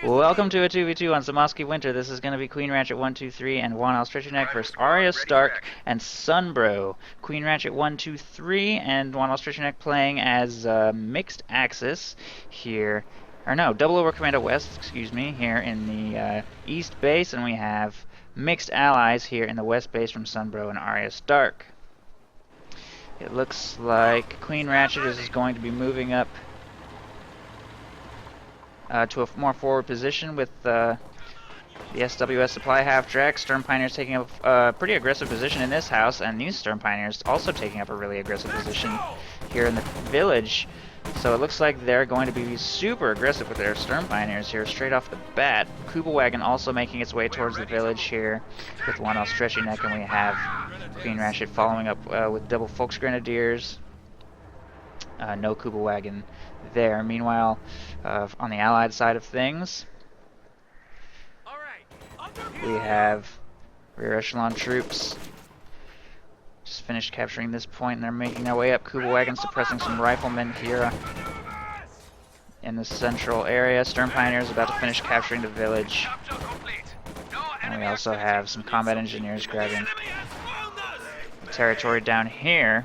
Welcome to a 2v2 on Semoskiy Winter. This is going to be Queen Ratchet 123 and Juan Stretchy versus Arya, Stark, and Sunbro. Queen Ratchet 123 and Juan Stretchy playing as mixed axis here. Or no, Double Over Commando West, excuse me, here in the East base, and we have mixed allies here in the West base from Sunbro and Arya Stark. It looks like Queen Ratchet is going to be moving up to a more forward position with the SWS supply half-track. Sturm Pioneers taking up a pretty aggressive position in this house, and these Sturm Pioneers also taking up a really aggressive position here in the village. So it looks like they're going to be super aggressive with their Sturm Pioneers here straight off the bat. Kuba Wagon also making its way towards the village here with one Stretchy, and we have Queen Ratchet following up with double Folks Grenadiers. No Kuba Wagon there. Meanwhile, on the Allied side of things, we have rear echelon troops just finished capturing this point, and they're making their way up. Kuba Wagon suppressing some riflemen here in the central area. Sturm Pioneers about to finish capturing the village. And we also have some combat engineers grabbing the territory down here.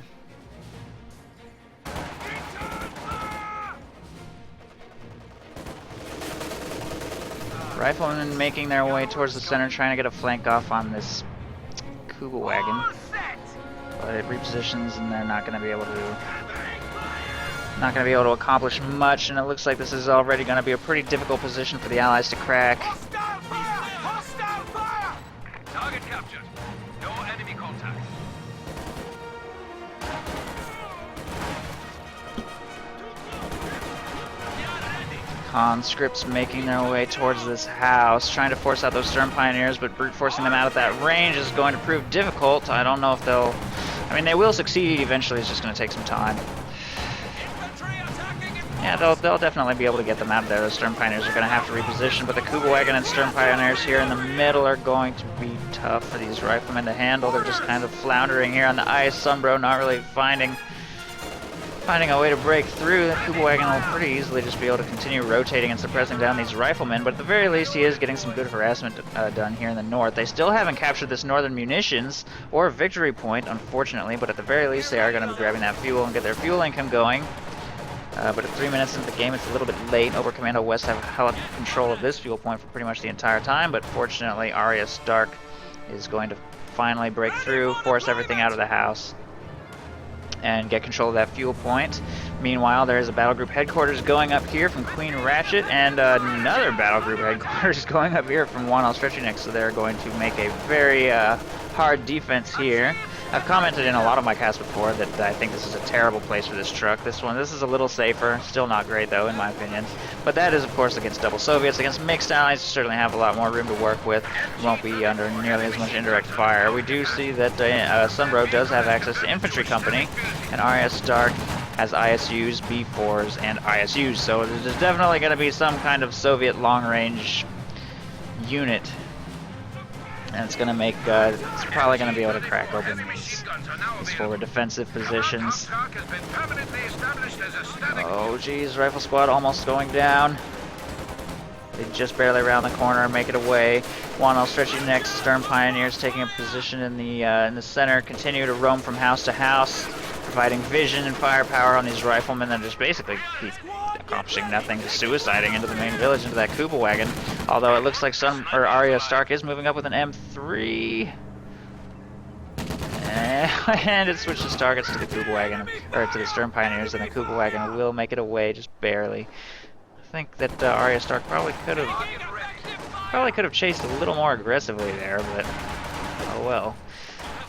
Riflemen making their way towards the center, trying to get a flank off on this Kuba Wagon. But it repositions, and they're not going to be able to accomplish much. And it looks like this is already going to be a pretty difficult position for the Allies to crack. Target captured. No enemy contact. Conscripts making their way towards this house, trying to force out those Sturm Pioneers, but brute forcing them out at that range is going to prove difficult. I don't know if they'll... I mean, they will succeed eventually. It's just going to take some time. Yeah, they'll definitely be able to get them out of there. Those Sturm Pioneers are going to have to reposition, but the Kuba Wagon and Sturm Pioneers here in the middle are going to be tough for these riflemen to handle. They're just kind of floundering here on the ice. Sunbro not really finding a way to break through. The Kuba Wagon will pretty easily just be able to continue rotating and suppressing down these riflemen, but at the very least he is getting some good harassment done here in the north. They still haven't captured this northern munitions or victory point, unfortunately, but at the very least they are going to be grabbing that fuel and get their fuel income going. But at 3 minutes into the game, it's a little bit late. Over Commando West have held control of this fuel point for pretty much the entire time, but fortunately Arya Stark is going to finally break through, force everything out of the house, and get control of that fuel point. Meanwhile, there is a battle group headquarters going up here from Queen Ratchet, and another battle group headquarters going up here from Juan Stretchy, so they're going to make a very hard defense here. I've commented in a lot of my casts before that I think this is a terrible place for this truck. This is a little safer. Still not great, though, in my opinion. But that is, of course, against double Soviets. Against mixed allies, you certainly have a lot more room to work with. You won't be under nearly as much indirect fire. We do see that Sunbro does have access to infantry company, and Arya Stark has ISUs, B4s, and ISUs. So there's definitely going to be some kind of Soviet long-range unit. And it's going to make, it's probably going to be able to crack open these forward defensive positions. Oh geez, Rifle Squad almost going down. They just barely round the corner, make it away. Juan Stretchy next, Sturm Pioneers taking a position in the center, continue to roam from house to house, providing vision and firepower on these riflemen that just basically keep accomplishing nothing, just suiciding into the main village, into that Kuba Wagon. Although it looks like Arya Stark is moving up with an M3. And it switches targets to the Kuba Wagon, or to the Sturm Pioneers, and the Kuba Wagon will make it away just barely. I think that Arya Stark probably could have chased a little more aggressively there, but oh well.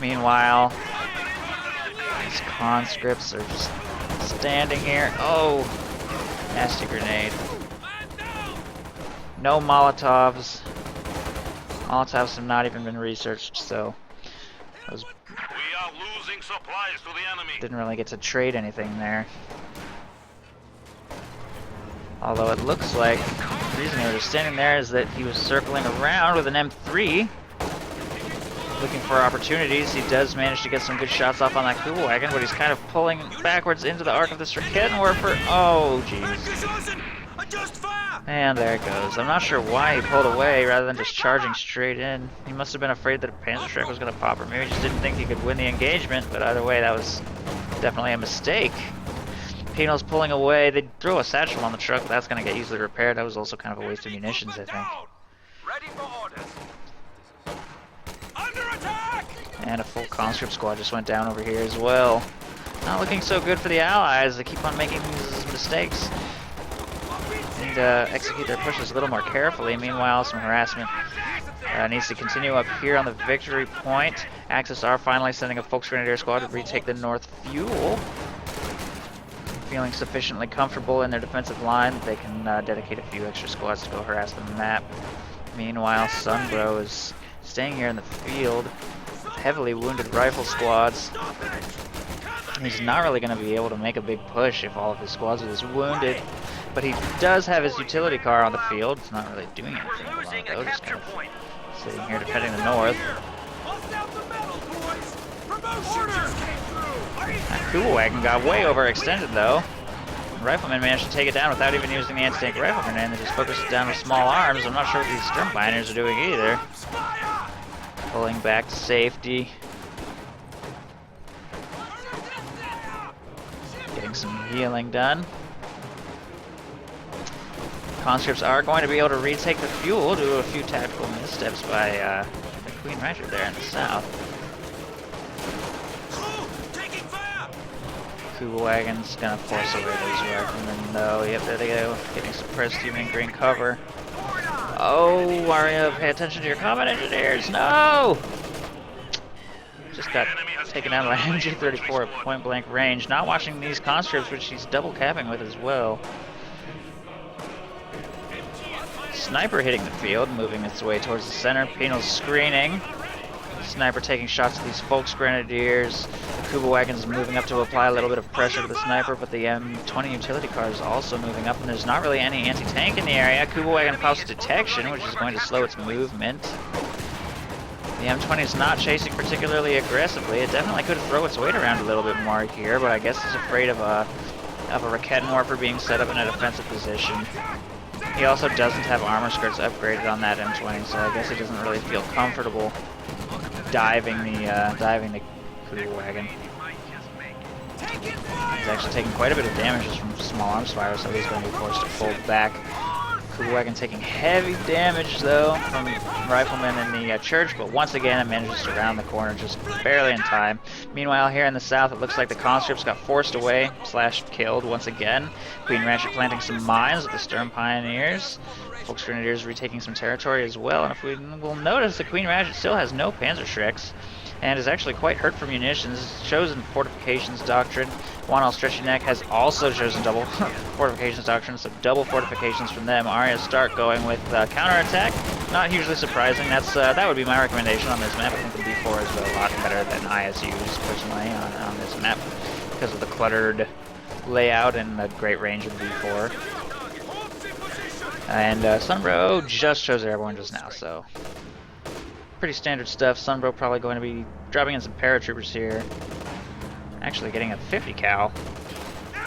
Meanwhile, these conscripts are just standing here. Oh, nasty grenade. No Molotovs. Molotovs have not even been researched, so those didn't really get to trade anything there. Although it looks like the reason they were just standing there is that he was circling around with an M3, looking for opportunities. He does manage to get some good shots off on that Kuba Wagon, but he's kind of pulling backwards into the arc of this Raketenwerfer. Oh, jeez. And there it goes. I'm not sure why he pulled away rather than just charging straight in. He must have been afraid that a Panzerschreck was going to pop, or maybe just didn't think he could win the engagement, but either way, that was definitely a mistake. Pino's pulling away. They throw a satchel on the truck, but that's going to get easily repaired. That was also kind of a waste of munitions, I think. Ready for orders. Under attack! And a full conscript squad just went down over here as well. Not looking so good for the Allies. They keep on making these mistakes and execute their pushes a little more carefully. Meanwhile, some harassment needs to continue up here on the victory point. Axis are finally sending a Volksgrenadier squad to retake the North Fuel. Feeling sufficiently comfortable in their defensive line, they can dedicate a few extra squads to go harass the map. Meanwhile, Sunbro is staying here in the field with heavily wounded rifle squads. He's not really going to be able to make a big push if all of his squads are just wounded, but he does have his utility car on the field. It's not really doing anything at the moment, though, just kind of sitting here defending the north. That Kugelwagen got way overextended, though. The Rifleman managed to take it down without even using the anti-tank rifle grenade. They just focused it down with small arms. I'm not sure what these Sturmbinders are doing either. Pulling back to safety. Getting some healing done. Conscripts are going to be able to retake the fuel due to a few tactical missteps by the Queen Ratchet there in the south. Kugelwagen's gonna force away those riflemen though. Yep, there they go. Getting suppressed even in green cover. Oh, Arya, pay attention to your combat engineers. No! Just got taken out by MG34 at point blank range. Not watching these conscripts, which he's double capping with as well. Sniper hitting the field, moving its way towards the center. Penal's screening. Sniper taking shots at these Volksgrenadiers. The Kugelwagen's moving up to apply a little bit of pressure to the sniper, but the M20 utility car is also moving up, and there's not really any anti-tank in the area. Kugelwagen pops detection, which is going to slow its movement. The M20 is not chasing particularly aggressively. It definitely could throw its weight around a little bit more here, but I guess it's afraid of a Raket morpher being set up in a defensive position. He also doesn't have armor skirts upgraded on that M20, so I guess he doesn't really feel comfortable diving the Kugelwagen. He's actually taking quite a bit of damage just from small arms fire, so he's going to be forced to fold back. Kugelwagen taking heavy damage though from riflemen in the church, but once again it manages to round the corner just barely in time. Meanwhile, here in the south, it looks like the conscripts got forced away / killed once again. Queen Ratchet planting some mines with the Sturm Pioneers. Volksgrenadiers retaking some territory as well, and if we will notice, the Queen Ratchet still has no Panzerschrecks and is actually quite hurt for munitions. It's chosen Fortifications Doctrine. Juan Stretchy Neck has also chosen double Fortifications Doctrine, so double fortifications from them. Arya start going with counterattack. Not hugely surprising. That would be my recommendation on this map. I think the B4 is a lot better than ISU's personally on this map because of the cluttered layout and the great range of the B4. And Sunbro just chose Airborne just now, so pretty standard stuff. Sunbro probably going to be dropping in some paratroopers here. Actually getting a 50 cal.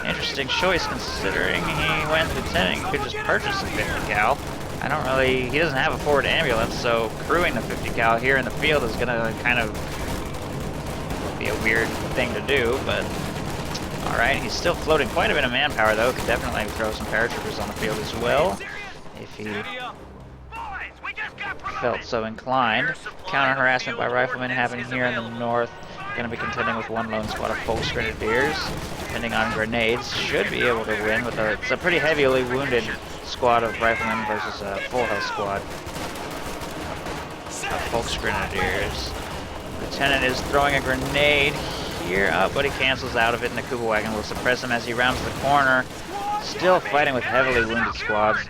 Interesting choice considering he went lieutenant. He could just purchase a 50 cal. He doesn't have a forward ambulance, so crewing the 50 cal here in the field is going to kind of be a weird thing to do, but alright, he's still floating quite a bit of manpower though. Could definitely throw some paratroopers on the field as well if he felt so inclined. Counter harassment by riflemen happening here in the north. Going to be contending with one lone squad of Volksgrenadiers. Depending on grenades, should be able to win with it's a pretty heavily wounded squad of riflemen versus a full health squad of Volksgrenadiers. Lieutenant is throwing a grenade here, but he cancels out of it, and the Kugelwagen will suppress him as he rounds the corner. Still fighting with heavily wounded squads.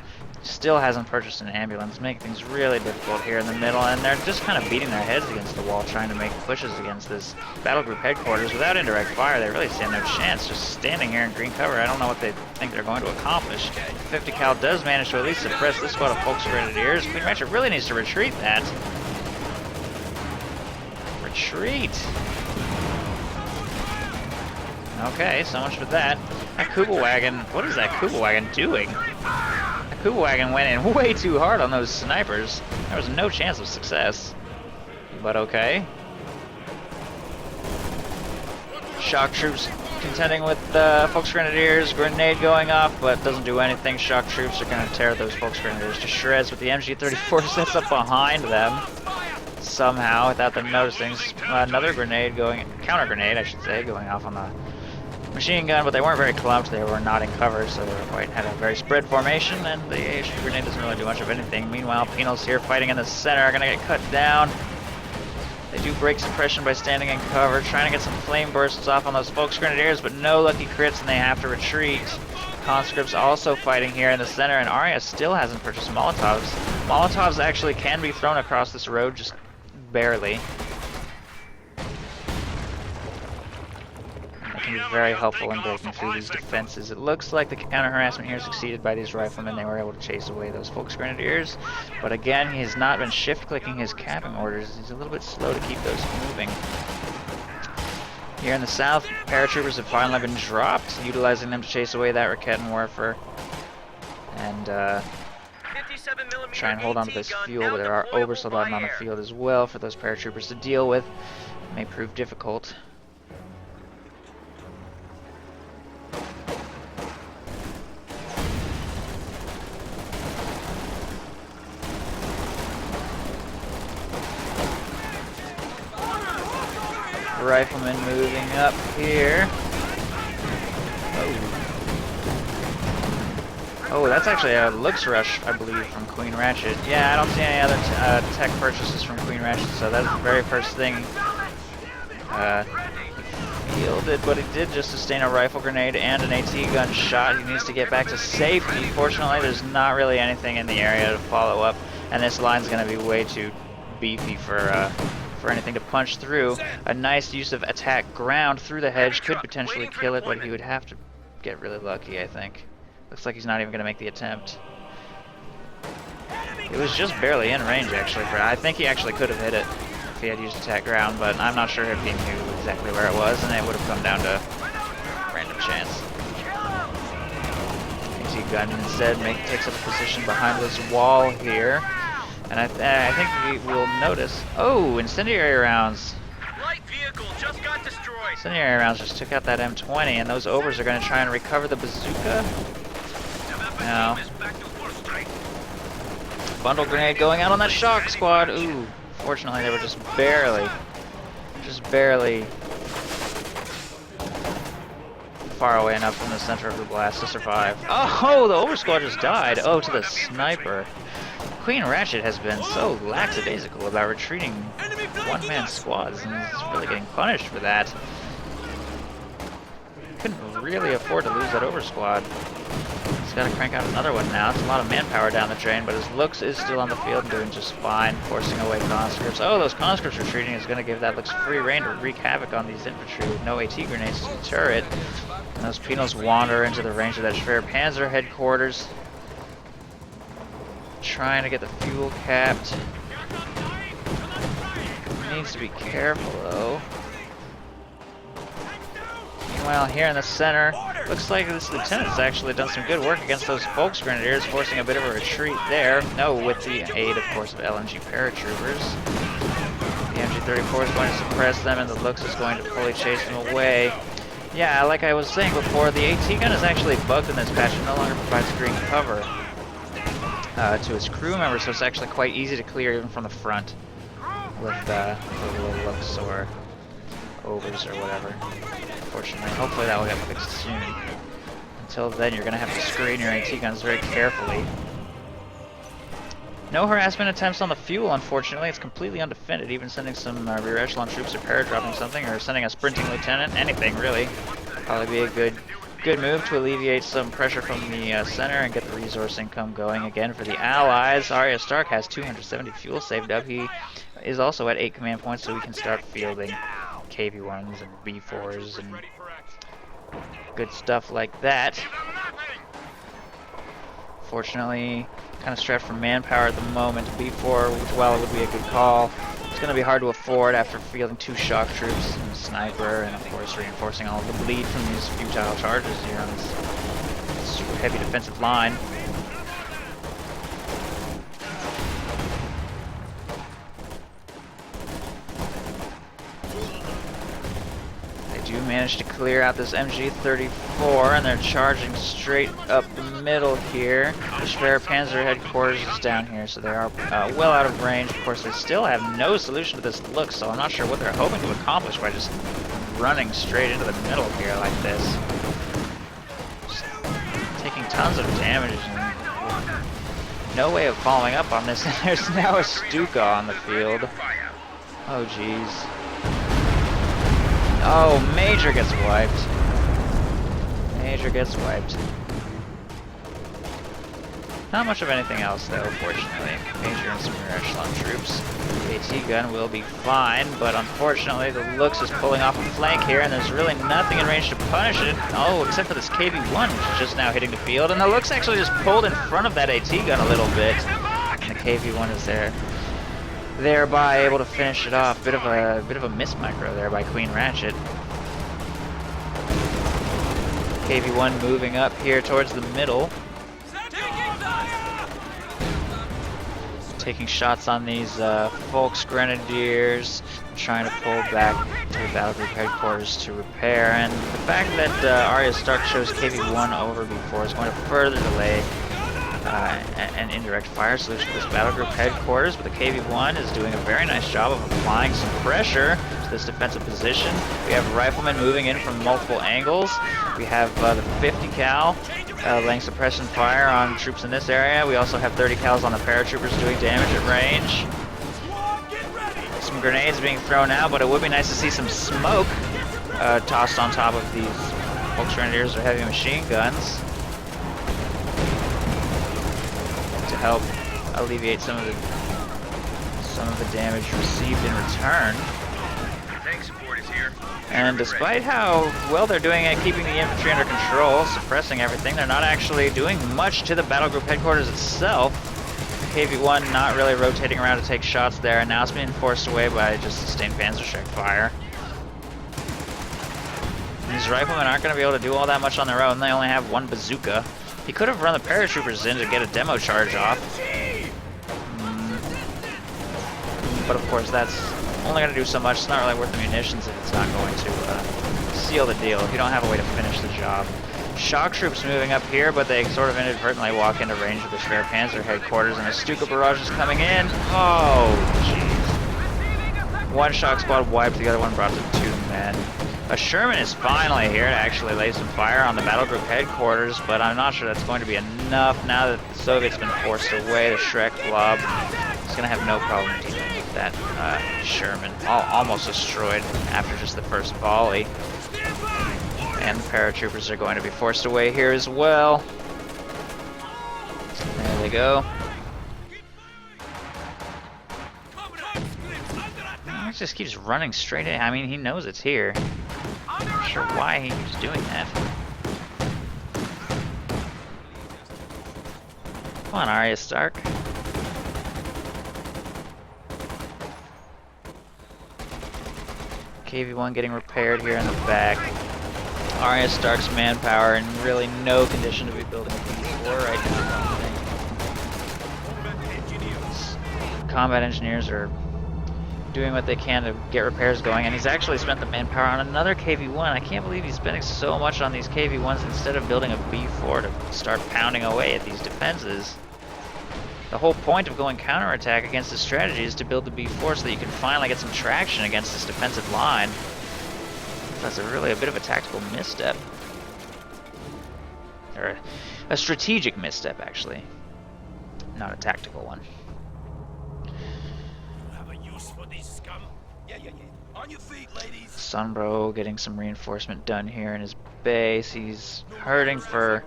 Still hasn't purchased an ambulance, making things really difficult here in the middle, and they're just kind of beating their heads against the wall trying to make pushes against this battle group headquarters. Without indirect fire, they really stand no chance just standing here in green cover. I don't know what they think they're going to accomplish. 50 cal does manage to at least suppress this squad of Volksgrenadiers. Queen Ratchet really needs to retreat that. Retreat! Okay, so much for that. That Kugelwagen, what is that Kugelwagen doing? That Kuba wagon went in way too hard on those snipers. There was no chance of success. But okay. Shock troops contending with the Volksgrenadiers. Grenade going off, but doesn't do anything. Shock troops are going to tear those Volksgrenadiers to shreds with the MG-34 sets up behind them. Somehow, without them noticing, another grenade going, counter grenade, I should say, going off on the machine gun, but they weren't very clumped. They were not in cover, so they were quite had a very spread formation, and the HE grenade doesn't really do much of anything. Meanwhile, Penals here fighting in the center are going to get cut down. They do break suppression by standing in cover, trying to get some flame bursts off on those Volksgrenadiers, but no lucky crits, and they have to retreat. Conscripts also fighting here in the center, and Arya still hasn't purchased Molotovs. Molotovs actually can be thrown across this road, just barely. That can be very helpful in breaking through these defenses. It looks like the counter-harassment here succeeded by these riflemen. They were able to chase away those Volksgrenadiers. But again, he has not been shift-clicking his capping orders. He's a little bit slow to keep those moving. Here in the south, paratroopers have finally been dropped, utilizing them to chase away that Rakettenwerfer. And try and hold on to this fuel, but there are Obersoldaten on the field as well for those paratroopers to deal with. It may prove difficult. Riflemen moving up here. Oh, that's actually a looks rush, I believe, from Queen Ratchet. Yeah, I don't see any other tech purchases from Queen Ratchet, so that's the very first thing he fielded, but he did just sustain a rifle grenade and an AT gun shot. He needs to get back to safety. Fortunately, there's not really anything in the area to follow up, and this line's going to be way too beefy for anything to punch through. A nice use of attack ground through the hedge could potentially kill it, but he would have to get really lucky, I think. Looks like he's not even going to make the attempt. It was just barely in range, actually. I think he actually could have hit it if he had used attack ground, but I'm not sure if he knew exactly where it was, and it would have come down to random chance. AT gun instead takes up a position behind this wall here. And I think we will notice. Oh, incendiary rounds. Light vehicle just got destroyed. Incendiary rounds just took out that M20, and those Obers are going to try and recover the bazooka. No. Bundle grenade going out on that shock squad. Ooh, fortunately they were just barely far away enough from the center of the blast to survive. Oh, the Ober squad just died. Oh, to the sniper. Queen Ratchet has been so lackadaisical about retreating one-man squads, and he's really getting punished for that. Couldn't really afford to lose that Over squad. He's got to crank out another one now. It's a lot of manpower down the drain, but his looks is still on the field and doing just fine, forcing away conscripts. Oh, those conscripts retreating is going to give that looks free reign to wreak havoc on these infantry with no AT grenades to deter it. And those Penals wander into the range of that Schwer Panzer headquarters. Trying to get the fuel capped. Needs to be careful though. Meanwhile, here in the center, looks like this lieutenant's actually done some good work against those Volksgrenadiers, forcing a bit of a retreat there. No, with the aid, of course, of LMG paratroopers. The MG-34 is going to suppress them, and the looks is going to fully chase them away. Yeah, like I was saying before, the AT gun is actually bugged in this patch and no longer provides green cover to its crew members, so it's actually quite easy to clear even from the front with the little looks or overs or whatever. Unfortunately, hopefully that will get fixed soon. Until then, you're going to have to screen your AT guns very carefully. No harassment attempts on the fuel, unfortunately. It's completely undefended. Even sending some rear echelon troops or paradropping something, or sending a sprinting lieutenant, anything really. Probably be a good move to alleviate some pressure from the center and get the resource income going again for the Allies. Arya Stark has 270 fuel saved up. He is also at 8 command points, so we can start fielding KV-1s and B-4s and good stuff like that. Fortunately, kind of strapped for manpower at the moment. B4, which while it would be a good call, it's going to be hard to afford after fielding 2 shock troops and a sniper, and of course reinforcing all of the bleed from these futile charges here on this heavy defensive line. managed to clear out this MG-34, and they're charging straight up the middle here. The Schwer Panzer headquarters is down here, so they are well out of range. Of course, they still have no solution to this look, so I'm not sure what they're hoping to accomplish by just running straight into the middle here like this. Just taking tons of damage and no way of following up on this. There's now a Stuka on the field. Oh, jeez. Oh, Major gets wiped. Major gets wiped. Not much of anything else, though, fortunately. Major and some rear echelon troops. The AT gun will be fine, but unfortunately the Lux is pulling off a flank here, and there's really nothing in range to punish it. Oh, except for this KV-1, which is just now hitting the field, and the Lux actually just pulled in front of that AT gun a little bit. And the KV-1 is there. Thereby able to finish it off. Bit of a miss micro there by Queen Ratchet. KV-1 moving up here towards the middle. Taking shots on these Volks Grenadiers, trying to pull back to the battle group headquarters to repair. And the fact that Arya Stark chose KV-1 over before is going to further delay an indirect fire solution to this battle group headquarters, but the KV-1 is doing a very nice job of applying some pressure to this defensive position. We have riflemen moving in from multiple angles. We have the 50 cal laying suppression fire on troops in this area. We also have 30 cals on the paratroopers doing damage at range. Some grenades being thrown out, but it would be nice to see some smoke tossed on top of these Volksgrenadiers or heavy machine guns to help alleviate some of the damage received in return. Tank support is here. And despite how well they're doing at keeping the infantry under control, suppressing everything, they're not actually doing much to the battle group headquarters itself. KV-1 not really rotating around to take shots there, and now it's being forced away by just sustained Panzerschreck fire. These riflemen aren't going to be able to do all that much on their own. They only have one bazooka. He could have run the paratroopers in to get a demo charge off. But of course that's only going to do so much. It's not really worth the munitions if it's not going to seal the deal, if you don't have a way to finish the job. Shock troops moving up here, but they sort of inadvertently walk into range of the Schwer Panzer headquarters, and a Stuka barrage is coming in. Oh, jeez. One shock squad wiped, the other one brought to 2 men. A Sherman is finally here to actually lay some fire on the battle group headquarters, but I'm not sure that's going to be enough now that the Soviets been forced away. The Shrek blob is going to have no problem dealing with that Sherman. Almost destroyed after just the first volley. And the paratroopers are going to be forced away here as well. There they go. He just keeps running straight in. I mean, he knows it's here. I'm not sure why he keeps doing that. Come on, Arya Stark. KV-1 getting repaired here in the back. Arya Stark's manpower in really no condition to be building a B4 right now. Combat engineers are doing what they can to get repairs going, and he's actually spent the manpower on another KV-1. I can't believe he's spending so much on these KV-1s instead of building a B4 to start pounding away at these defenses. The whole point of going counterattack against this strategy is to build the B4 so that you can finally get some traction against this defensive line. That's really a bit of a tactical misstep. Or a strategic misstep, actually. Not a tactical one. Have a use for these scum? Yeah. On your feet, ladies. Sunbro getting some reinforcement done here in his base. He's hurting for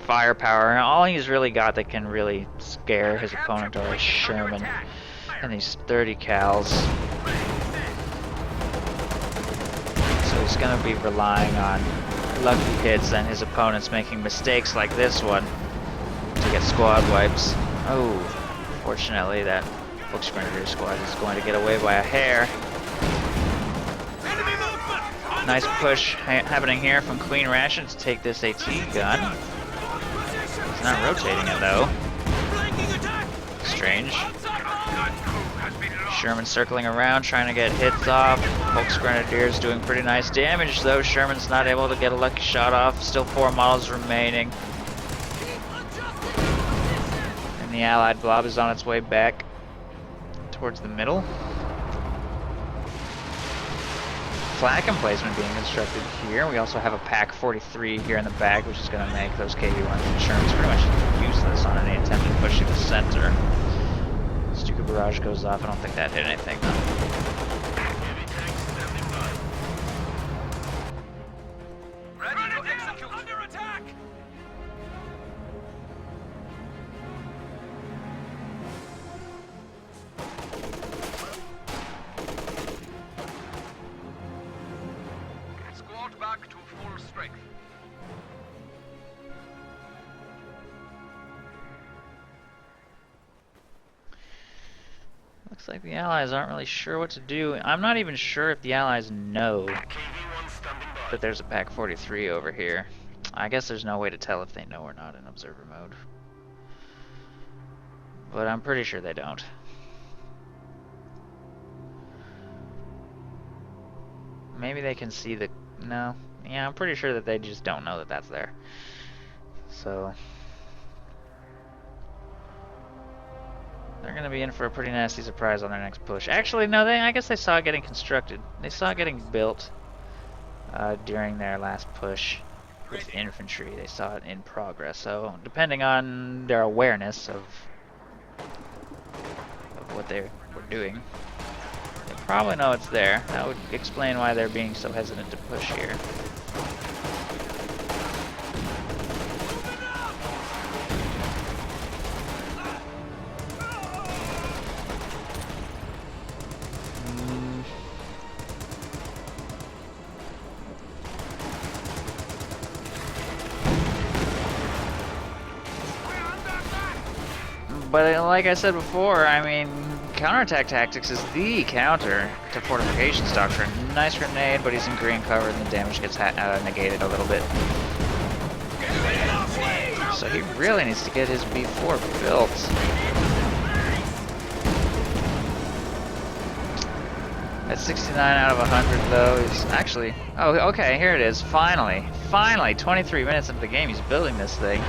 firepower. All he's really got that can really scare his opponent are his Sherman and these 30 cals. So he's going to be relying on lucky hits and his opponents making mistakes like this one to get squad wipes. Oh, fortunately that Volksgrenadier squad is going to get away by a hair. Nice push happening here from Queen Ratchet to take this AT gun. He's not rotating it though. Strange. Sherman circling around, trying to get hits off. Polk's Grenadiers doing pretty nice damage, though. Sherman's not able to get a lucky shot off. Still 4 models remaining. And the Allied blob is on its way back towards the middle. Flag emplacement being constructed here. We also have a Pack 43 here in the back, which is going to make those KV-1s and Shermans pretty much useless on any attempt at pushing the center. Stuka barrage goes off. I don't think that hit anything, though. Ready to execute. Under attack. Squad back to full strength. Looks like the Allies aren't really sure what to do. I'm not even sure if the Allies know that there's a Pack 43 over here. I guess there's no way to tell if they know or not in observer mode. But I'm pretty sure they don't. Maybe they can see the... No. Yeah, I'm pretty sure that they just don't know that that's there. So... they're going to be in for a pretty nasty surprise on their next push. Actually, no, I guess they saw it getting constructed. They saw it getting built during their last push with infantry. They saw it in progress. So, depending on their awareness of what they were doing, they probably know it's there. That would explain why they're being so hesitant to push here. But like I said before, I mean, counterattack tactics is the counter to fortifications doctrine. Nice grenade, but he's in green cover and the damage gets negated a little bit. So he really needs to get his B4 built. At 69 out of 100 though, he's actually... Oh, okay, here it is, finally. Finally, 23 minutes into the game, he's building this thing.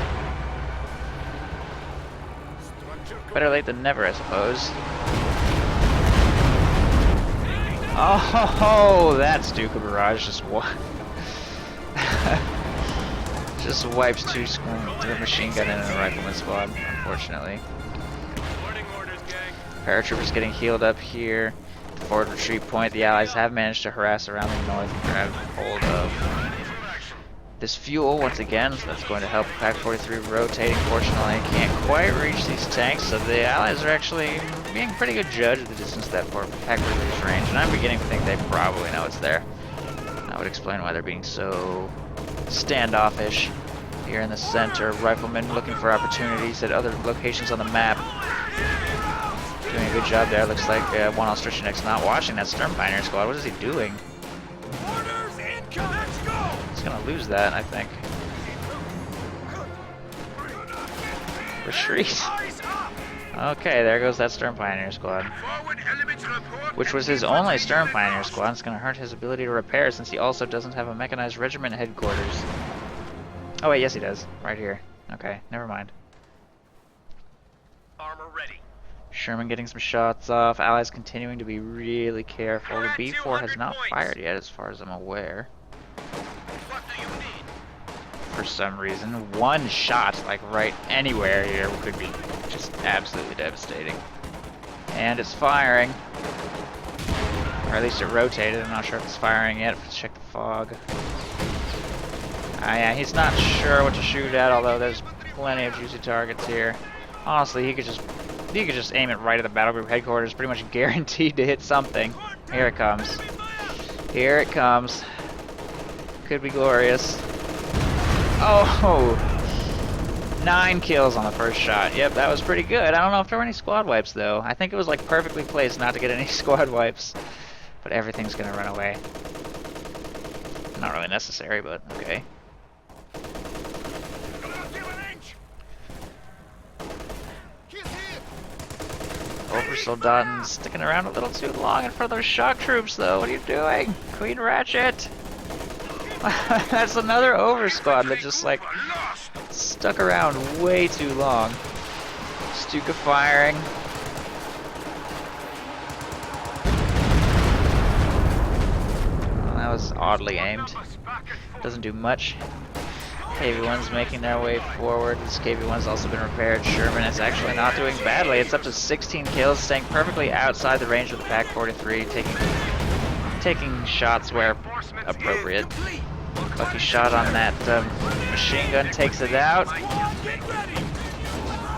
Better late than never, I suppose. Oh, that Stuka barrage just just wipes 2 machine gun and a rifleman squad, unfortunately. Paratroopers getting healed up here. The forward retreat point, the Allies have managed to harass around the north and grab hold of this fuel once again, so that's going to help Pack 43 rotating. Fortunately, can't quite reach these tanks, so the Allies are actually being a pretty good judge of the distance that Pack 43's range, and I'm beginning to think they probably know it's there. That would explain why they're being so standoffish here in the center. Riflemen looking for opportunities at other locations on the map. Doing a good job there. Looks like Juan Stretchy not watching that Sturm Pioneer squad. What is he doing? He's gonna lose that, I think. Retreat. Okay, there goes that Sturm Pioneer squad. Which was his only Sturm Pioneer squad. It's gonna hurt his ability to repair since he also doesn't have a mechanized regiment headquarters. Oh wait, yes he does. Right here. Okay, never mind. Armor ready. Sherman getting some shots off. Allies continuing to be really careful. The B4 has not fired yet as far as I'm aware. What do you need? For some reason. One shot, like right anywhere here, could be just absolutely devastating. And it's firing. Or at least it rotated. I'm not sure if it's firing yet. Let's check the fog. Yeah, he's not sure what to shoot at, although there's plenty of juicy targets here. Honestly, he could just aim it right at the battle group headquarters, pretty much guaranteed to hit something. Here it comes. Here it comes. Could be glorious. Oh! 9 kills on the first shot. Yep, that was pretty good. I don't know if there were any squad wipes, though. I think it was like perfectly placed not to get any squad wipes. But everything's gonna run away. Not really necessary, but okay. Oversoldaten sticking around a little too long in front of those shock troops, though. What are you doing? Queen Ratchet! That's another over squad that just, like, stuck around way too long. Stuka firing. That was oddly aimed. Doesn't do much. KV-1's making their way forward. This KV-1's also been repaired. Sherman is actually not doing badly. It's up to 16 kills, staying perfectly outside the range of the Pak-43, taking shots where appropriate. Lucky shot on that machine gun takes it out.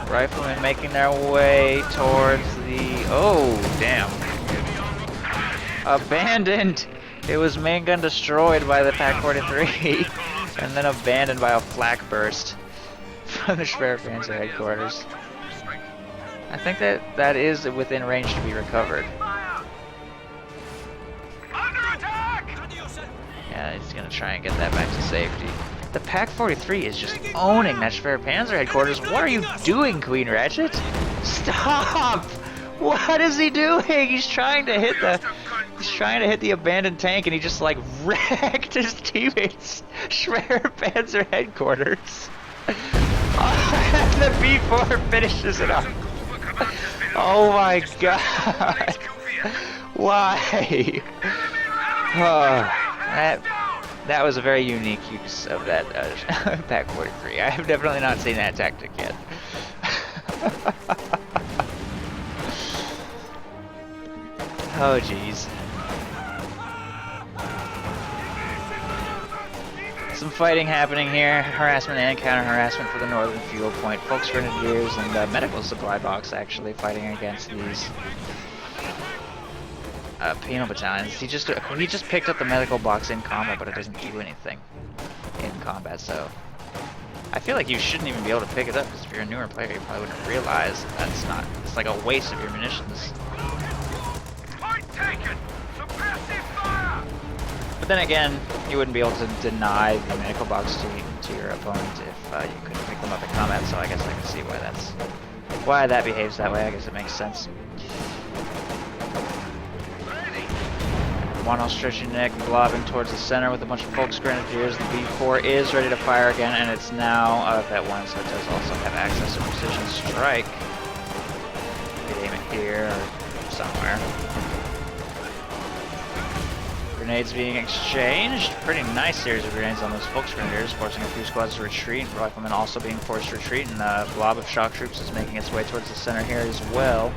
Riflemen making their way towards the... Oh, damn. Abandoned! It was main gun destroyed by the Pak-43, and then abandoned by a flak burst from the Schwerpanzer headquarters. I think that is within range to be recovered. Yeah, he's gonna try and get that back to safety. The Pak-43 is just owning that Schwerpanzer headquarters. What are you doing, Queen Ratchet? Stop! What is he doing? He's trying to hit the abandoned tank, and he just like wrecked his teammates' Schwerpanzer headquarters. The B4 finishes it off. Oh my god! Why? That was a very unique use of that Pak-43. I have definitely not seen that tactic yet. Oh jeez. Some fighting happening here. Harassment and counter-harassment for the northern fuel point. Folks Grenadiers and medical supply box actually fighting against these penal battalions. He just picked up the medical box in combat, but it doesn't do anything in combat, so I feel like you shouldn't even be able to pick it up, because if you're a newer player, you probably wouldn't realize that's not, it's like a waste of your munitions. But then again, you wouldn't be able to deny the medical box to your opponent if you couldn't pick them up in combat, so I guess I can see why that behaves that way. I guess it makes sense. Juan Stretchy neck blobbing towards the center with a bunch of Folks Grenadiers. The B4 is ready to fire again, and it's now out of that one, so it does also have access to precision strike. You could aim it here or somewhere. Grenades being exchanged. Pretty nice series of grenades on those Folks Grenadiers, forcing a few squads to retreat. Riflemen also being forced to retreat, and a blob of shock troops is making its way towards the center here as well.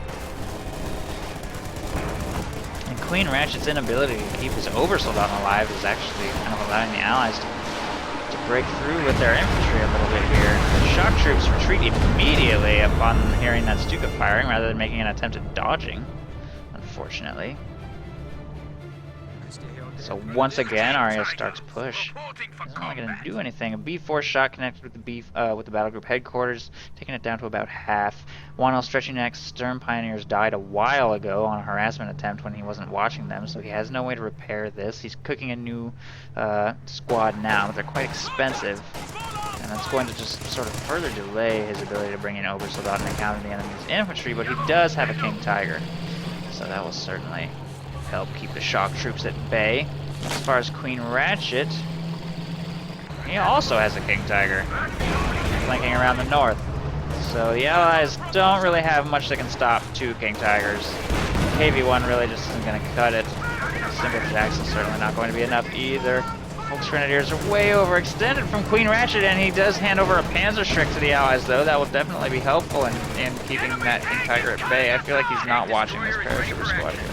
And Queen Ratchet's inability to keep his Oversoldaten alive is actually kind of allowing the Allies to break through with their infantry a little bit here. The shock troops retreat immediately upon hearing that Stuka firing, rather than making an attempt at dodging, unfortunately. So once again, Arya starts push. Isn't really going to do anything. A B4 shot connected with the battle group headquarters, taking it down to about half. Juan Stretchy neck's Stern Pioneers died a while ago on a harassment attempt when he wasn't watching them, so he has no way to repair this. He's cooking a new squad now, but they're quite expensive, and that's going to just sort of further delay his ability to bring in Oversoldaten and counter the enemy's infantry, but he does have a King Tiger, so that will certainly help keep the shock troops at bay. As far as Queen Ratchet, he also has a King Tiger flanking around the north. So the Allies don't really have much that can stop two King Tigers. KV-1 really just isn't going to cut it. Single Jacks is certainly not going to be enough either. Folks Grenadiers are way overextended from Queen Ratchet, and he does hand over a Panzerschreck to the Allies, though. That will definitely be helpful in keeping that King Tiger at bay. I feel like he's not watching this paratrooper squad here.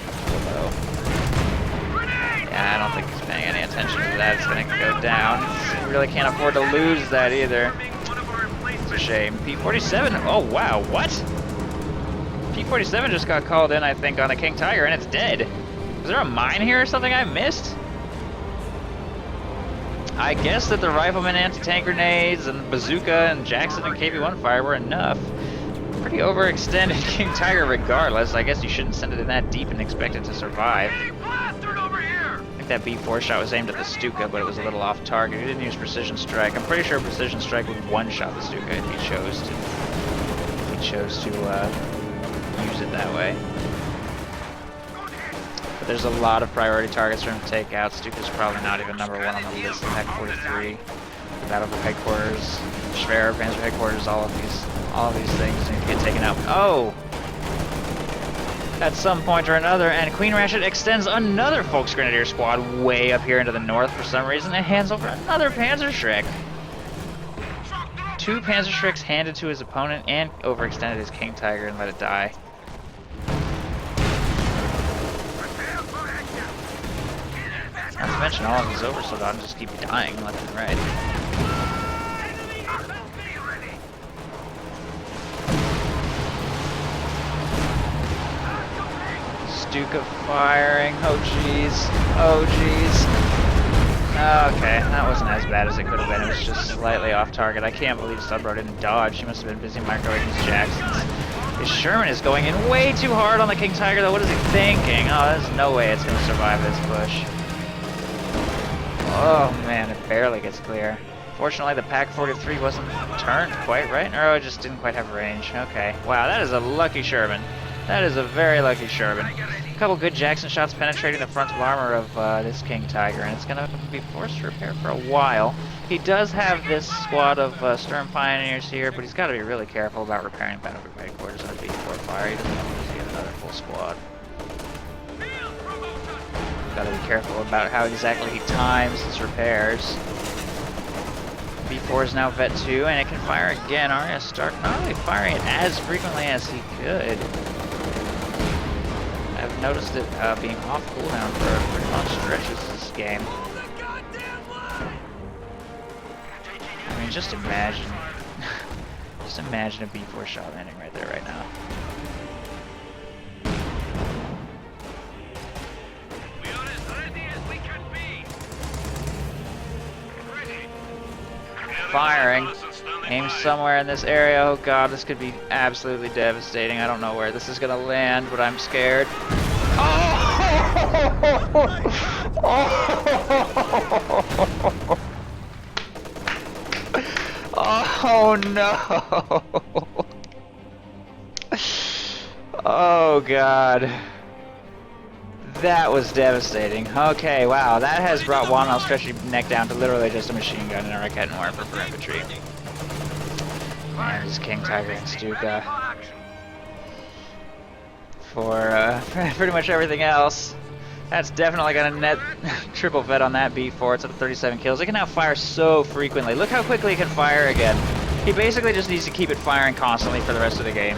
Yeah, I don't think he's paying any attention to that. It's going to go down. He really can't afford to lose that either. It's a shame. P-47, oh wow, what? P-47 just got called in, I think, on the King Tiger, and it's dead. Is there a mine here or something I missed? I guess that the Rifleman anti-tank grenades and bazooka and Jackson and KV-1 fire were enough. Pretty overextended King Tiger regardless. I guess you shouldn't send it in that deep and expect it to survive. I think that B4 shot was aimed at the Stuka, but it was a little off target. He didn't use precision strike. I'm pretty sure precision strike would one-shot the Stuka if he chose to use it that way. But there's a lot of priority targets for him to take out. Stuka's probably not even number 1 on the list. Pack 43, Battlefield Headquarters, Schwer, Panzer Headquarters, all of these things need to get taken out. Oh! At some point or another, and Queen Ratchet extends another Volksgrenadier squad way up here into the north for some reason and hands over another Panzerschreck. 2 Panzerschrecks handed to his opponent and overextended his King Tiger and let it die. Not to mention all of his oversoldaten just keep dying left and right. Stuka firing. Oh jeez. Oh jeez. Okay, that wasn't as bad as it could have been. It was just slightly off target. I can't believe Subbro didn't dodge. He must have been busy microwaving his Jacksons. His Sherman is going in way too hard on the King Tiger though. What is he thinking? Oh, there's no way it's going to survive this push. Oh man, it barely gets clear. Fortunately, the Pack 43 wasn't turned quite right. Or it just didn't quite have range. Okay. Wow, that is a lucky Sherman. That is a very lucky Sherman. A couple good Jackson shots penetrating the frontal armor of this King Tiger, and it's going to be forced to repair for a while. He does have this squad of Sturm Pioneers here, but he's got to be really careful about repairing Battlefield Headquarters on a B4 fire. He doesn't want to get another full squad. Got to be careful about how exactly he times his repairs. B4 is now Vet 2, and it can fire again. Arya Stark not really firing it as frequently as he could. I've noticed it being off cooldown for pretty long stretches this game. I mean, just imagine. Just imagine a B4 shot landing right there right now. We are as ready as we can be. Ready. Firing. Aim somewhere in this area. Oh god, this could be absolutely devastating. I don't know where this is gonna land, but I'm scared. Oh! Oh no! Oh god. That was devastating. Okay, wow, that has brought Juan Stretchy neck down to literally just a machine gun and a Ratchet and Warper for infantry. And his King Tiger and Stuka for pretty much everything else. That's definitely gonna net triple vet on that B4. It's at 37 kills. It can now fire so frequently. Look how quickly it can fire again. He basically just needs to keep it firing constantly for the rest of the game.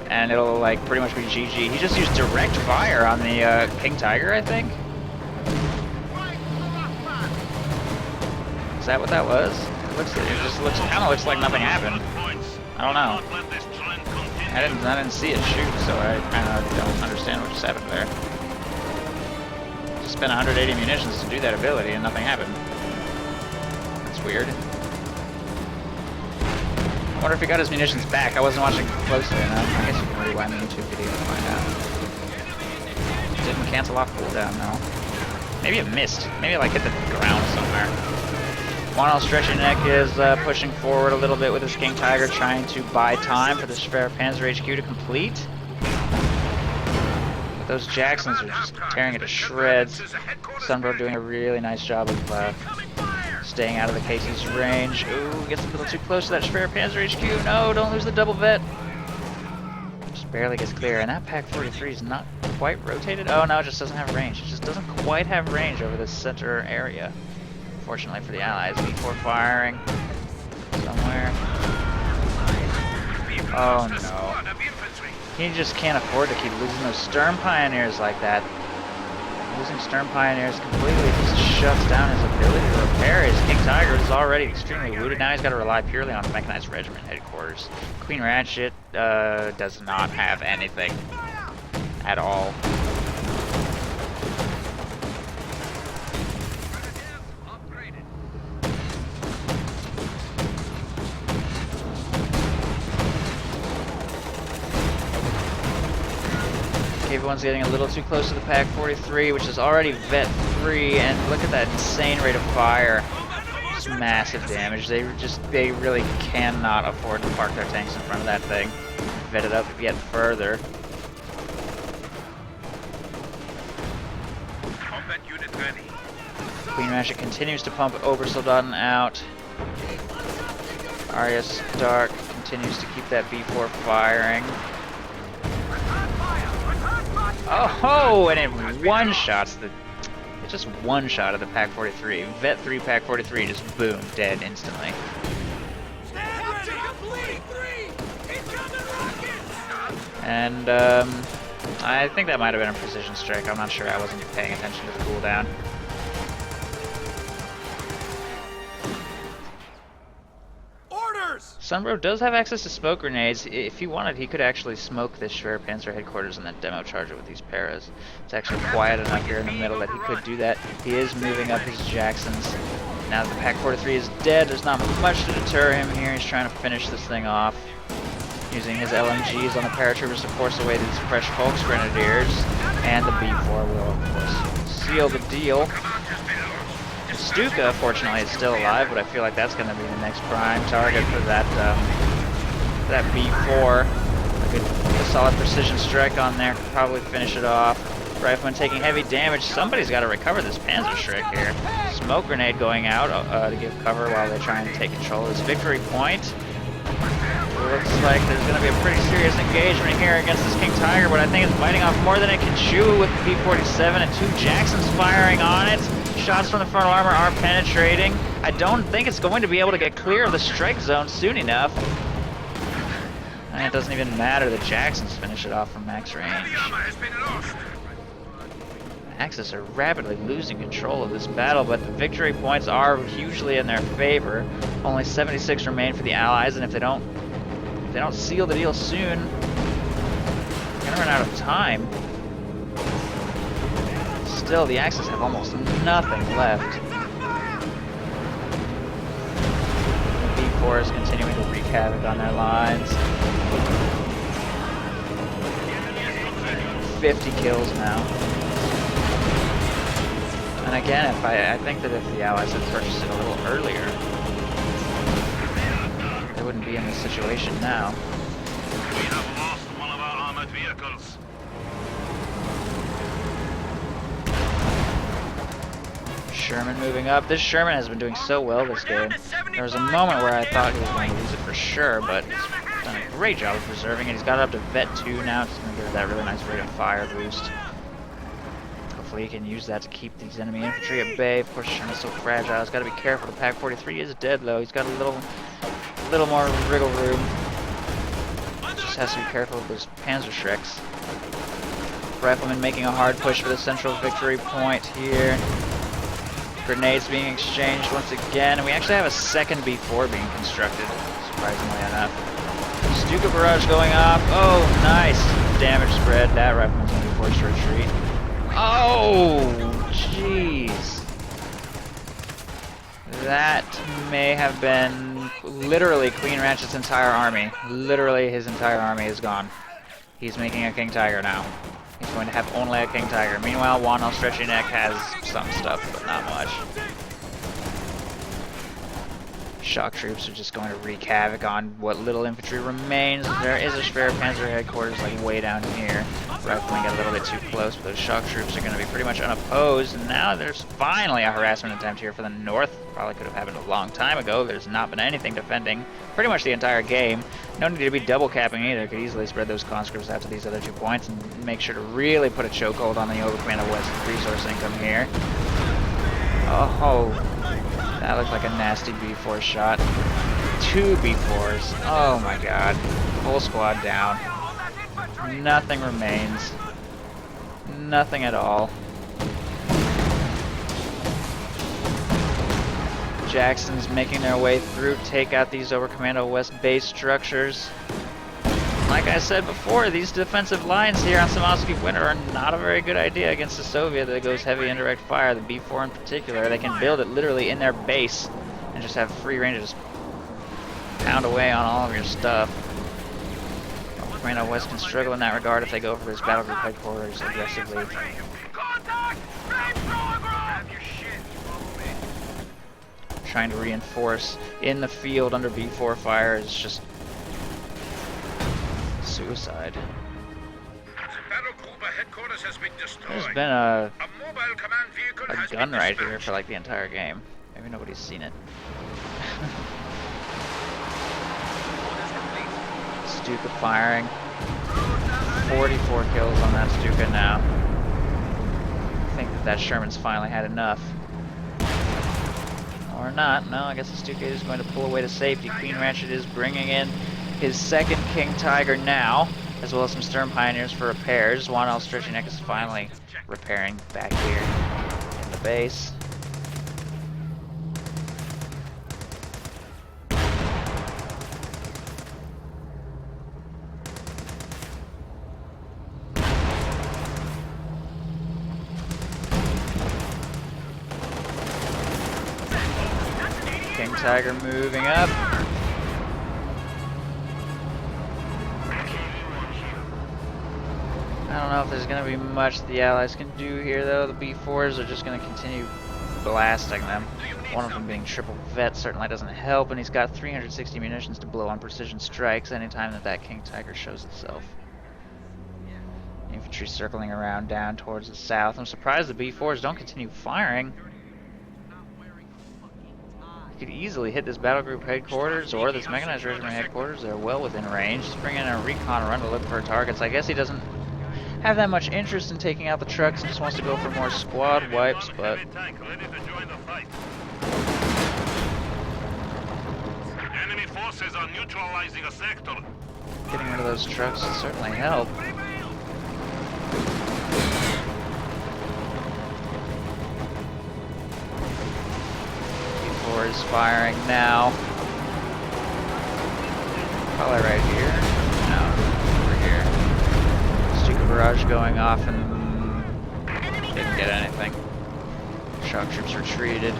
And it'll like pretty much be GG. He just used direct fire on the King Tiger, I think. Is that what that was? It just kind of looks like nothing happened. I don't know. I didn't see it shoot, so I kind of don't understand what just happened there. Just spent 180 munitions to do that ability, and nothing happened. That's weird. I wonder if he got his munitions back. I wasn't watching closely enough. I guess you can rewind the YouTube video to find out. Didn't cancel off cooldown, no. Maybe it missed. Maybe it like hit the ground somewhere. Juan Stretchy Neck is pushing forward a little bit with his King Tiger, trying to buy time for the Schwer Panzer HQ to complete. But those Jacksons are just tearing it to shreds. Sunbro doing a really nice job of staying out of the KC's range. Ooh, gets a little too close to that Schwer Panzer HQ. No, don't lose the double vet. Just barely gets clear, and that Pack 43 is not quite rotated. Oh no, it just doesn't have range. It just doesn't quite have range over this center area. Fortunately for the Allies, B4 firing somewhere. Oh no. He just can't afford to keep losing those Sturm Pioneers like that. Losing Sturm Pioneers completely just shuts down his ability to repair. His King Tiger is already extremely wounded. Now he's got to rely purely on mechanized regiment headquarters. Queen Ratchet does not have anything at all. Everyone's getting a little too close to the Pack 43, which is already Vet 3, and look at that insane rate of fire. Just massive damage. They really cannot afford to park their tanks in front of that thing. vetted up yet further. Combat unit ready. Queen Ratchet continues to pump Obersoldaten out. Arya Stark continues to keep that B4 firing. Oh, and it one-shots the... It just one-shot of the Pack 43. Vet 3 Pack 43 just boom, dead instantly. And I think that might have been a precision strike. I'm not sure. I wasn't paying attention to the cooldown. Sunbro does have access to smoke grenades. If he wanted, he could actually smoke this Schwerpanzer headquarters and then demo charge it with these paras. It's actually quiet enough here in the middle that he could do that. He is moving up his Jacksons. Now that the Pack 43 is dead, there's not much to deter him here. He's trying to finish this thing off, using his LMGs on the paratroopers to force away these fresh Volksgrenadiers. And the B4 will, of course, seal the deal. Stuka, fortunately, is still alive, but I feel like that's going to be the next prime target for that B4. A solid precision strike on there could probably finish it off. Rifleman taking heavy damage. Somebody's got to recover this Panzer Schreck here. Smoke grenade going out to give cover while they try and take control of this victory point. Looks like there's going to be a pretty serious engagement here against this King Tiger, but I think it's biting off more than it can chew with the P-47 and 2 Jacksons firing on it. Shots from the frontal armor are penetrating. I don't think it's going to be able to get clear of the strike zone soon enough. And it doesn't even matter. The Jacksons finish it off from max range. Axis are rapidly losing control of this battle, but the victory points are hugely in their favor. Only 76 remain for the Allies, and if they don't seal the deal soon, they're gonna run out of time. Still, the Axis have almost nothing left. The B4 is continuing to wreak havoc on their lines. 50 kills now. And again, I think that if the Allies had purchased it a little earlier, they wouldn't be in this situation now. We have lost one of our armored vehicles. Sherman moving up. This Sherman has been doing so well this game. There was a moment where I thought he was going to lose it for sure, but he's done a great job of preserving it. He's got it up to Vet 2 now. It's going to give it that really nice rate of fire boost. Hopefully he can use that to keep these enemy infantry at bay. Of course, Sherman's so fragile. He's got to be careful. The Pack 43 is dead, though. He's got a little more wriggle room. Just has to be careful with those Panzer Schrecks. Rifleman making a hard push for the central victory point here. Grenades being exchanged once again, and we actually have a second B4 being constructed, surprisingly enough. Stuka barrage going off. Oh, nice damage spread. That rifleman's going to be forced to retreat. Oh, jeez. That may have been literally Queen Ratchet's entire army. Literally, his entire army is gone. He's making a King Tiger now. He's going to have only a King Tiger. Meanwhile, Juan on Stretchy Neck has some stuff, but not much. Shock troops are just going to wreak havoc on what little infantry remains. There is a Schwerpanzer headquarters like way down here. Riflemen got a little bit too close, but those shock troops are going to be pretty much unopposed. And now there's finally a harassment attempt here for the north. Probably could have happened a long time ago. There's not been anything defending pretty much the entire game. No need to be double capping either. Could easily spread those conscripts out to these other 2 points and make sure to really put a chokehold on the Overcommand of West resource income here. Oh, that looked like a nasty B4 shot. 2 B4s. Oh my god. Whole squad down. Nothing remains. Nothing at all. Jackson's making their way through, take out these Overcommando West base structures. Like I said before, these defensive lines here on Semoskiy Winter are not a very good idea against the Soviet that goes heavy indirect fire, the B4 in particular. They can build it literally in their base and just have free range to just pound away on all of your stuff. Overcommando West can struggle in that regard if they go for his battle group headquarters aggressively. Trying to reinforce in the field under B4 fire is just suicide. The Battlegruber headquarters has been destroyed. There's been a mobile command vehicle has gun been right here dispatched. for like the entire game. Maybe nobody's seen it. Stuka firing. 44 kills on that Stuka now. I think that Sherman's finally had enough. Or not. No, I guess the Stuka is going to pull away to safety. Queen Ratchet is bringing in his second King Tiger now, as well as some Sturm Pioneers for repairs. Juan Stretchy is finally repairing back here in the base. King Tiger moving up. I don't know if there's going to be much the Allies can do here, though. The B4s are just going to continue blasting them. One of them being triple vet certainly doesn't help, and he's got 360 munitions to blow on precision strikes anytime that King Tiger shows itself. Infantry circling around down towards the south. I'm surprised the B4s don't continue firing. You could easily hit this battle group headquarters or this mechanized regiment headquarters. They're well within range. Just bring in a recon run to look for targets. I guess he doesn't have that much interest in taking out the trucks and just wants to go for more squad wipes, but Enemy forces are neutralizing a sector. getting rid of those trucks would certainly help. B4 is firing now. Probably right here. No, over here. Stuka barrage going off and didn't get anything. Shock troops retreated.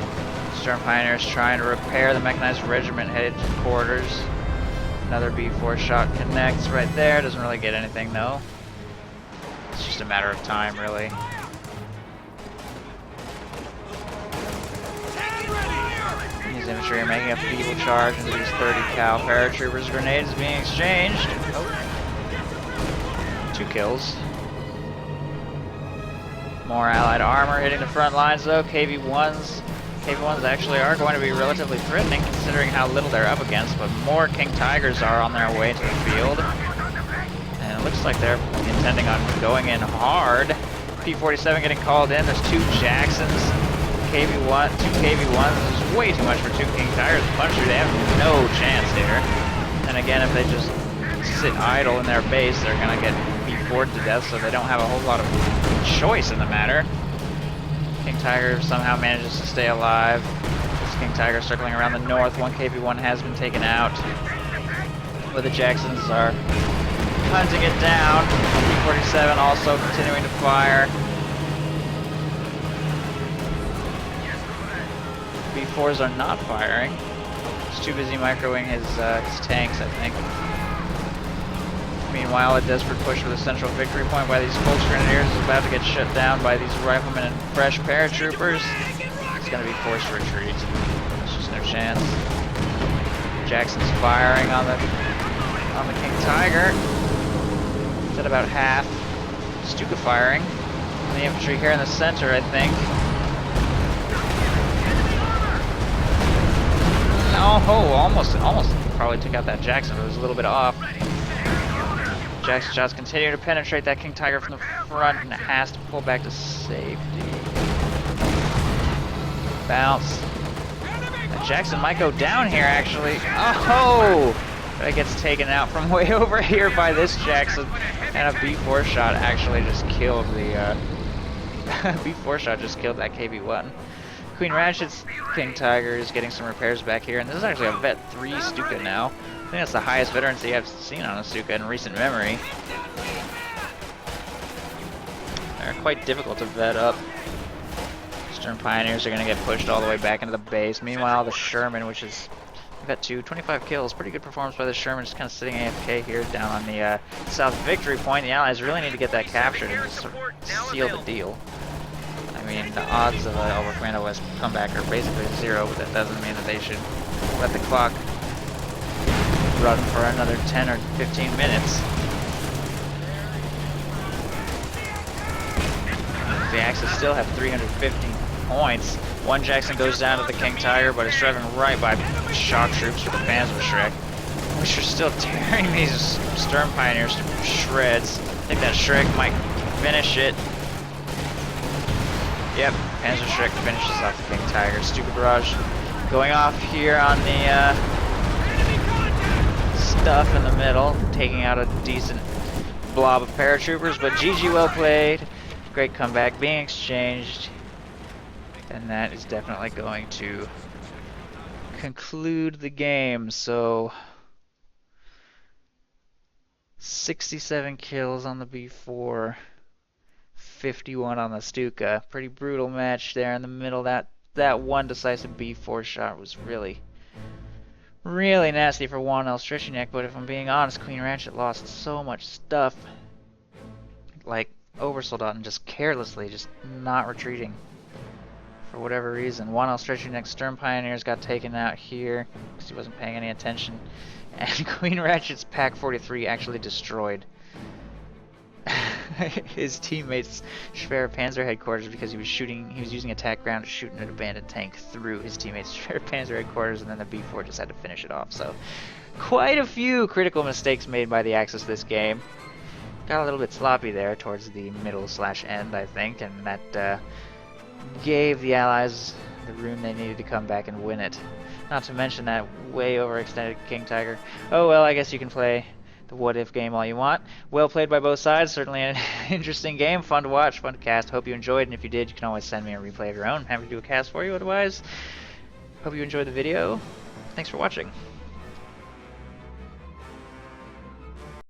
Sturm Pioneers trying to repair the mechanized regiment headed to quarters. Another B4 shot connects right there. Doesn't really get anything though. It's just a matter of time, really. These infantry are making a feeble charge into these 30 cal paratroopers. Grenades being exchanged. Oh. 2 kills. More allied armor hitting the front lines though. KV-1s actually are going to be relatively threatening considering how little they're up against, but more King Tigers are on their way to the field. And it looks like they're intending on going in hard. P-47 getting called in. There's 2 Jacksons. KV-1, 2 KV-1s. This is way too much for 2 King Tigers to punch through. They have no chance here. And again, if they just sit idle in their base, they're going to get B4'd to death, so they don't have a whole lot of choice in the matter. King Tiger somehow manages to stay alive. This King Tiger circling around the north. 1 KV-1 has been taken out. But the Jacksons are hunting it down. P-47 also continuing to fire. B4s are not firing. He's too busy microing his tanks, I think. Meanwhile, a desperate push for the central victory point by these Colts Grenadiers is about to get shut down by these riflemen and fresh paratroopers. It's going to be forced retreat. There's just no chance. Jackson's firing on the King Tiger. It's at about half. Stuka firing. The infantry here in the center, I think. Oh, almost probably took out that Jackson, but it was a little bit off. Jackson shots continue to penetrate that King Tiger from the front, and it has to pull back to safety. Bounce. And Jackson might go down here, actually. Oh! But it gets taken out from way over here by this Jackson. And a B4 shot actually just killed the... B4 shot just killed that KV-1. Queen Ratchet's King Tiger is getting some repairs back here, and this is actually a Vet 3 Stuka now. I think that's the highest veterancy I've seen on a Stuka in recent memory. They're quite difficult to vet up. Sturm Pioneers are going to get pushed all the way back into the base. Meanwhile, the Sherman, which is Vet 2, 25 kills. Pretty good performance by the Sherman, just kind of sitting AFK here down on the South Victory Point. The Allies really need to get that captured and just sort of seal the deal. I mean, the odds of an Over Commando West comeback are basically 0, but that doesn't mean that they should let the clock run for another 10 or 15 minutes. Axis still have 315 points. One Jackson goes down to the King Tiger, but it's driven right by shock troops for the Panzer which are still tearing these Sturm Pioneers to shreds. I think that Shrek might finish it. Yep, Panzer finishes off the King Tiger. Stupid Barrage going off here on the stuff in the middle, taking out a decent blob of paratroopers, but GG, well played. Great comeback being exchanged. And that is definitely going to conclude the game. So 67 kills on the B4, 51 on the Stuka. Pretty brutal match there in the middle. That one decisive B4 shot was really nasty for Juan Stretchy, but if I'm being honest, Queen Ratchet lost so much stuff. Like Oversoldaten just carelessly, just not retreating for whatever reason. Juan Stretchy Sturm Pioneers got taken out here because he wasn't paying any attention. And Queen Ratchet's Pack 43 actually destroyed his teammates' Schwer Panzer headquarters because he was using attack ground to shoot an abandoned tank through his teammates' Schwer Panzer headquarters, and then the B4 just had to finish it off. So, quite a few critical mistakes made by the Axis this game. Got a little bit sloppy there towards the middle/end, I think, and that gave the Allies the room they needed to come back and win it. Not to mention that way overextended King Tiger. Oh well, I guess you can play the what-if game all you want. Well played by both sides. Certainly an interesting game. Fun to watch, fun to cast. Hope you enjoyed, and if you did, you can always send me a replay of your own. Happy to do a cast for you otherwise. Hope you enjoyed the video. Thanks for watching.